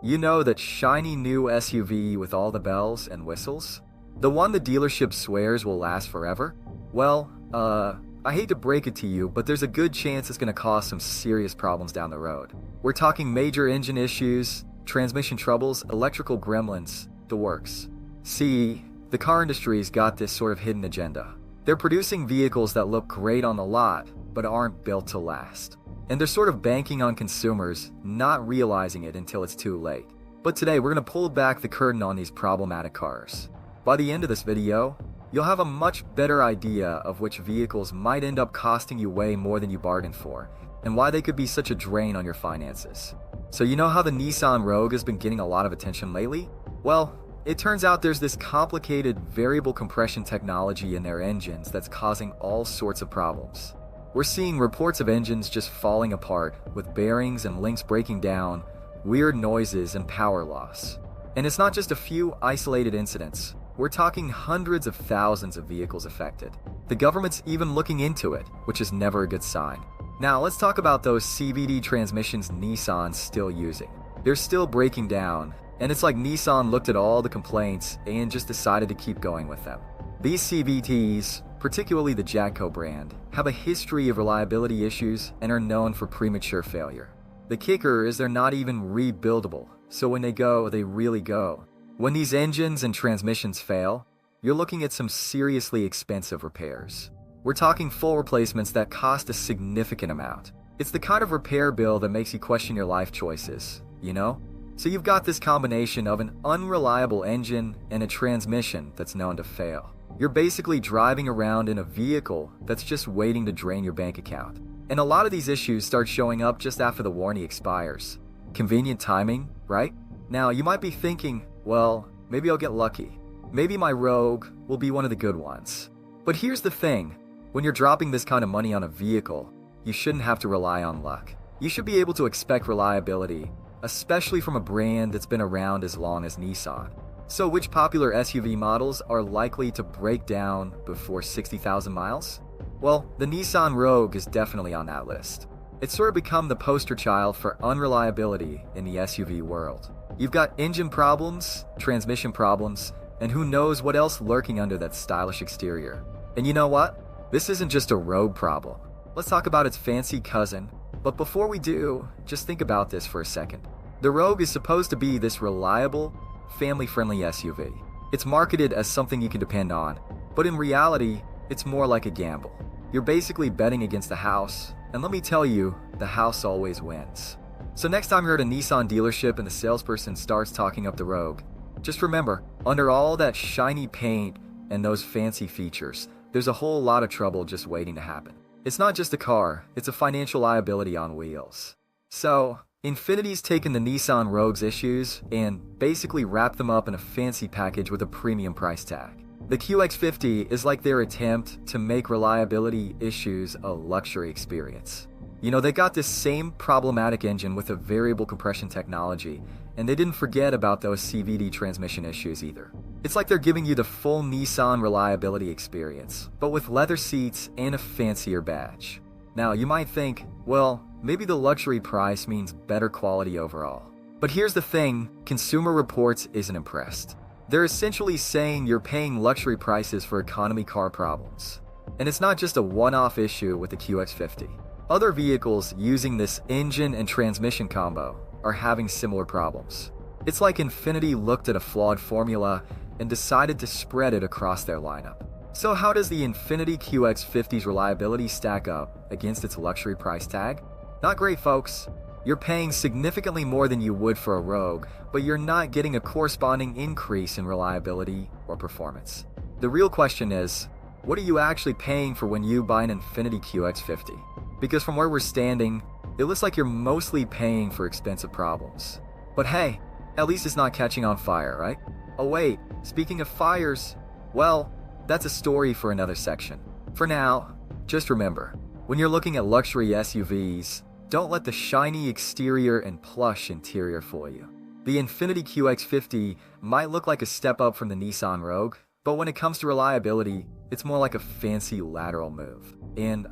You know, that shiny new SUV with all the bells and whistles? The one the dealership swears will last forever? Well, I hate to break it to you, but there's a good chance it's gonna cause some serious problems down the road. We're talking major engine issues, transmission troubles, electrical gremlins, the works. See, the car industry's got this sort of hidden agenda. They're producing vehicles that look great on the lot, but aren't built to last. And they're sort of banking on consumers not realizing it until it's too late. But today we're going to pull back the curtain on these problematic cars. By the end of this video, you'll have a much better idea of which vehicles might end up costing you way more than you bargained for, and why they could be such a drain on your finances. So you know how the Nissan Rogue has been getting a lot of attention lately? Well, it turns out there's this complicated variable compression technology in their engines that's causing all sorts of problems. We're seeing reports of engines just falling apart, with bearings and links breaking down, weird noises, and power loss. And it's not just a few isolated incidents. We're talking hundreds of thousands of vehicles affected. The government's even looking into it, which is never a good sign. Now let's talk about those CVT transmissions Nissan's still using. They're still breaking down, and it's like Nissan looked at all the complaints and just decided to keep going with them. These CVTs, particularly the Jatco brand, have a history of reliability issues and are known for premature failure. The kicker is they're not even rebuildable, so when they go, they really go. When these engines and transmissions fail, you're looking at some seriously expensive repairs. We're talking full replacements that cost a significant amount. It's the kind of repair bill that makes you question your life choices, you know? So you've got this combination of an unreliable engine and a transmission that's known to fail. You're basically driving around in a vehicle that's just waiting to drain your bank account. And a lot of these issues start showing up just after the warranty expires. Convenient timing, right? Now, you might be thinking, well, maybe I'll get lucky. Maybe my Rogue will be one of the good ones. But here's the thing. When you're dropping this kind of money on a vehicle, you shouldn't have to rely on luck. You should be able to expect reliability, especially from a brand that's been around as long as Nissan. So which popular SUV models are likely to break down before 60,000 miles? Well, the Nissan Rogue is definitely on that list. It's sort of become the poster child for unreliability in the SUV world. You've got engine problems, transmission problems, and who knows what else lurking under that stylish exterior. And you know what? This isn't just a Rogue problem. Let's talk about its fancy cousin. But before we do, just think about this for a second. The Rogue is supposed to be this reliable, family-friendly SUV. It's marketed as something you can depend on, but in reality, it's more like a gamble. You're basically betting against the house, and let me tell you, the house always wins. So next time you're at a Nissan dealership and the salesperson starts talking up the Rogue, just remember, under all that shiny paint and those fancy features, there's a whole lot of trouble just waiting to happen. It's not just a car, it's a financial liability on wheels. So, Infiniti's taken the Nissan Rogue's issues and basically wrapped them up in a fancy package with a premium price tag. The QX50 is like their attempt to make reliability issues a luxury experience. You know, they got this same problematic engine with a variable compression technology, and they didn't forget about those CVT transmission issues either. It's like they're giving you the full Nissan reliability experience, but with leather seats and a fancier badge. Now, you might think, well, maybe the luxury price means better quality overall. But here's the thing, Consumer Reports isn't impressed. They're essentially saying you're paying luxury prices for economy car problems. And it's not just a one-off issue with the QX50. Other vehicles using this engine and transmission combo are having similar problems. It's like Infiniti looked at a flawed formula and decided to spread it across their lineup. So how does the Infiniti QX50's reliability stack up against its luxury price tag? Not great, folks. You're paying significantly more than you would for a Rogue, but you're not getting a corresponding increase in reliability or performance. The real question is, what are you actually paying for when you buy an Infiniti QX50? Because from where we're standing, it looks like you're mostly paying for expensive problems. But hey, at least it's not catching on fire, right? Oh wait, speaking of fires, well, that's a story for another section. For now, just remember, when you're looking at luxury SUVs, don't let the shiny exterior and plush interior fool you. The Infiniti QX50 might look like a step up from the Nissan Rogue, but when it comes to reliability, it's more like a fancy lateral move. And,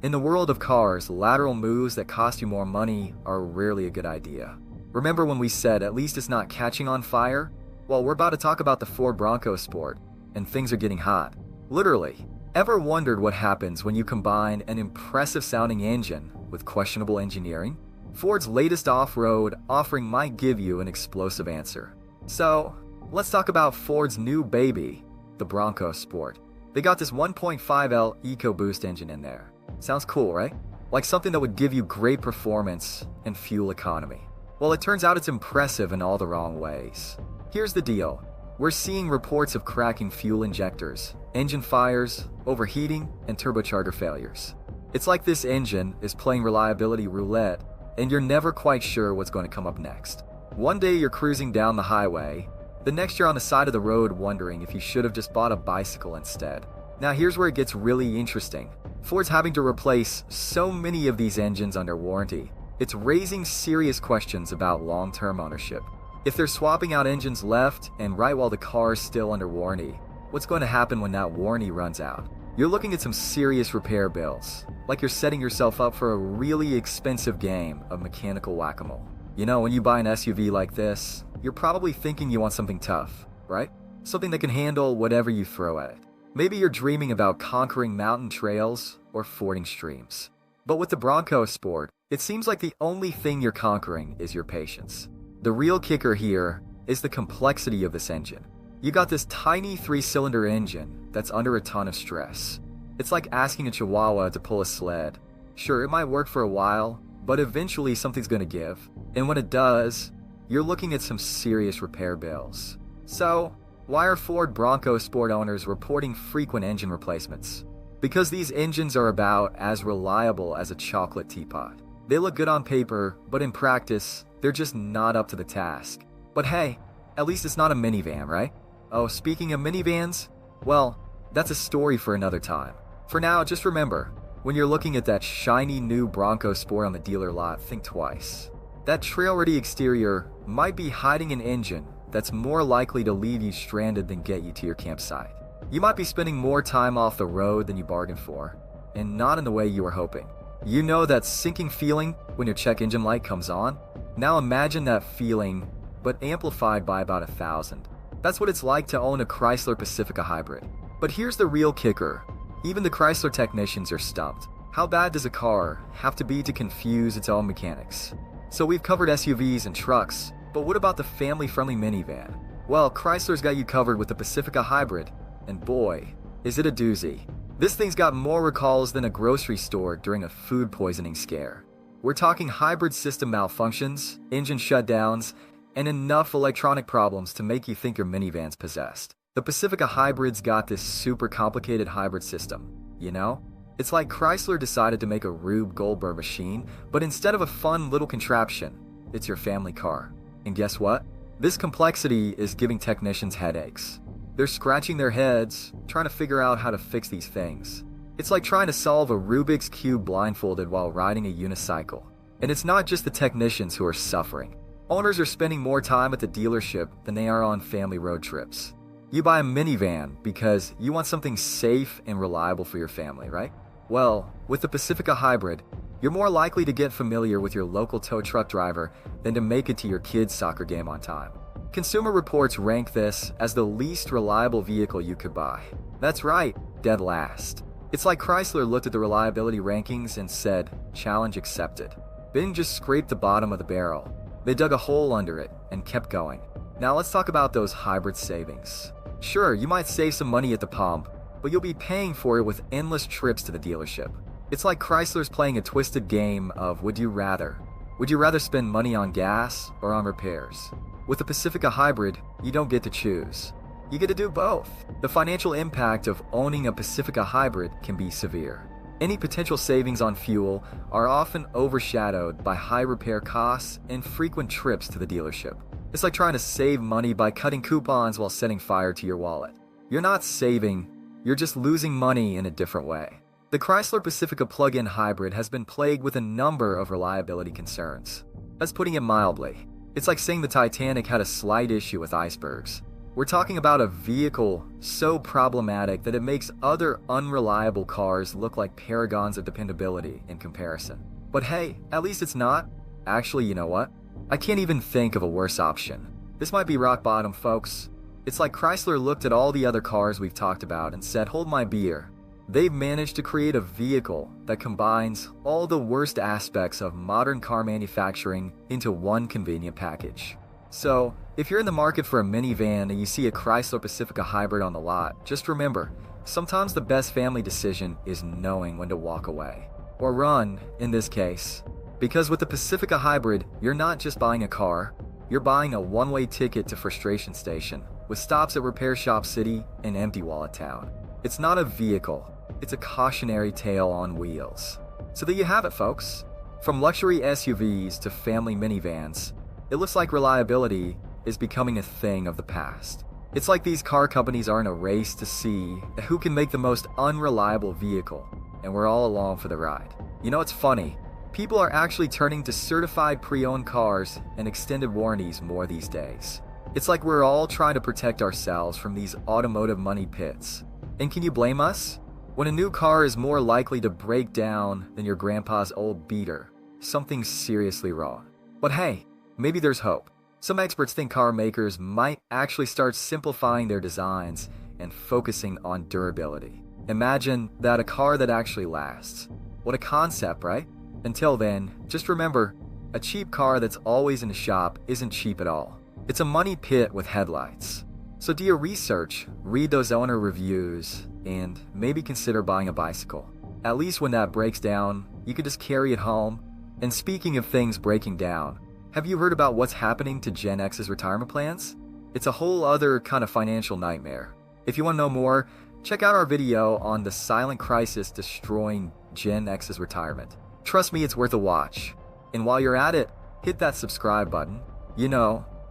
in the world of cars, lateral moves that cost you more money are rarely a good idea. Remember when we said at least it's not catching on fire? Well, we're about to talk about the Ford Bronco Sport, and things are getting hot. Literally. Ever wondered what happens when you combine an impressive sounding engine with questionable engineering? Ford's latest off-road offering might give you an explosive answer. So, let's talk about Ford's new baby, the Bronco Sport. They got this 1.5L EcoBoost engine in there. Sounds cool, right? Like something that would give you great performance and fuel economy. Well, it turns out it's impressive in all the wrong ways. Here's the deal. We're seeing reports of cracking fuel injectors, engine fires, overheating, and turbocharger failures. It's like this engine is playing reliability roulette, and you're never quite sure what's going to come up next. One day you're cruising down the highway, the next you're on the side of the road wondering if you should have just bought a bicycle instead. Now here's where it gets really interesting. Ford's having to replace so many of these engines under warranty. It's raising serious questions about long-term ownership. If they're swapping out engines left and right while the car is still under warranty, what's going to happen when that warranty runs out? You're looking at some serious repair bills, like you're setting yourself up for a really expensive game of mechanical whack-a-mole. You know, when you buy an SUV like this, you're probably thinking you want something tough, right? Something that can handle whatever you throw at it. Maybe you're dreaming about conquering mountain trails or fording streams. But with the Bronco Sport, it seems like the only thing you're conquering is your patience. The real kicker here is the complexity of this engine. You got this tiny 3-cylinder engine that's under a ton of stress. It's like asking a chihuahua to pull a sled. Sure, it might work for a while, but eventually something's gonna give. And when it does, you're looking at some serious repair bills. So, why are Ford Bronco Sport owners reporting frequent engine replacements? Because these engines are about as reliable as a chocolate teapot. They look good on paper, but in practice, they're just not up to the task. But hey, at least it's not a minivan, right? Oh, speaking of minivans, well, that's a story for another time. For now, just remember, when you're looking at that shiny new Bronco Sport on the dealer lot, think twice. That trail-ready exterior might be hiding an engine that's more likely to leave you stranded than get you to your campsite. You might be spending more time off the road than you bargained for, and not in the way you were hoping. You know that sinking feeling when your check engine light comes on? Now imagine that feeling, but amplified by about 1,000. That's what it's like to own a Chrysler Pacifica hybrid. But here's the real kicker. Even the Chrysler technicians are stumped. How bad does a car have to be to confuse its own mechanics? So we've covered SUVs and trucks, but what about the family-friendly minivan? Well, Chrysler's got you covered with the Pacifica hybrid, and boy, is it a doozy. This thing's got more recalls than a grocery store during a food poisoning scare. We're talking hybrid system malfunctions, engine shutdowns, and enough electronic problems to make you think your minivan's possessed. The Pacifica hybrid's got this super complicated hybrid system, you know? It's like Chrysler decided to make a Rube Goldberg machine, but instead of a fun little contraption, it's your family car. And guess what? This complexity is giving technicians headaches. They're scratching their heads, trying to figure out how to fix these things. It's like trying to solve a Rubik's Cube blindfolded while riding a unicycle. And it's not just the technicians who are suffering. Owners are spending more time at the dealership than they are on family road trips. You buy a minivan because you want something safe and reliable for your family, right? Well, with the Pacifica hybrid, you're more likely to get familiar with your local tow truck driver than to make it to your kid's soccer game on time. Consumer Reports rank this as the least reliable vehicle you could buy. That's right, dead last. It's like Chrysler looked at the reliability rankings and said, challenge accepted. Then just scraped the bottom of the barrel. They dug a hole under it and kept going. Now let's talk about those hybrid savings. Sure, you might save some money at the pump, but you'll be paying for it with endless trips to the dealership. It's like Chrysler's playing a twisted game of would you rather. Would you rather spend money on gas or on repairs? With the Pacifica hybrid, you don't get to choose. You get to do both. The financial impact of owning a Pacifica hybrid can be severe. Any potential savings on fuel are often overshadowed by high repair costs and frequent trips to the dealership. It's like trying to save money by cutting coupons while setting fire to your wallet. You're not saving, you're just losing money in a different way. The Chrysler Pacifica plug-in hybrid has been plagued with a number of reliability concerns. That's putting it mildly. It's like saying the Titanic had a slight issue with icebergs. We're talking about a vehicle so problematic that it makes other unreliable cars look like paragons of dependability in comparison. But hey, at least it's not. Actually, you know what? I can't even think of a worse option. This might be rock bottom, folks. It's like Chrysler looked at all the other cars we've talked about and said, hold my beer. They've managed to create a vehicle that combines all the worst aspects of modern car manufacturing into one convenient package. So, if you're in the market for a minivan and you see a Chrysler Pacifica hybrid on the lot, just remember, sometimes the best family decision is knowing when to walk away. Or run, in this case. Because with the Pacifica hybrid, you're not just buying a car, you're buying a one-way ticket to Frustration Station, with stops at Repair Shop City and Empty Wallet Town. It's not a vehicle, it's a cautionary tale on wheels. So there you have it, folks. From luxury SUVs to family minivans, it looks like reliability is becoming a thing of the past. It's like these car companies are in a race to see who can make the most unreliable vehicle, and we're all along for the ride. You know, it's funny. People are actually turning to certified pre-owned cars and extended warranties more these days. It's like we're all trying to protect ourselves from these automotive money pits. And can you blame us? When a new car is more likely to break down than your grandpa's old beater, something's seriously wrong. But hey, maybe there's hope. Some experts think car makers might actually start simplifying their designs and focusing on durability. Imagine that, a car that actually lasts. What a concept, right? Until then, just remember, a cheap car that's always in the shop isn't cheap at all. It's a money pit with headlights. So do your research, read those owner reviews, and maybe consider buying a bicycle. At least when that breaks down, you can just carry it home. And speaking of things breaking down, have you heard about what's happening to Gen X's retirement plans? It's a whole other kind of financial nightmare. If you want to know more, check out our video on the silent crisis destroying Gen X's retirement. Trust me, it's worth a watch. And while you're at it, hit that subscribe button,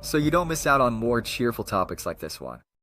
so you don't miss out on more cheerful topics like this one.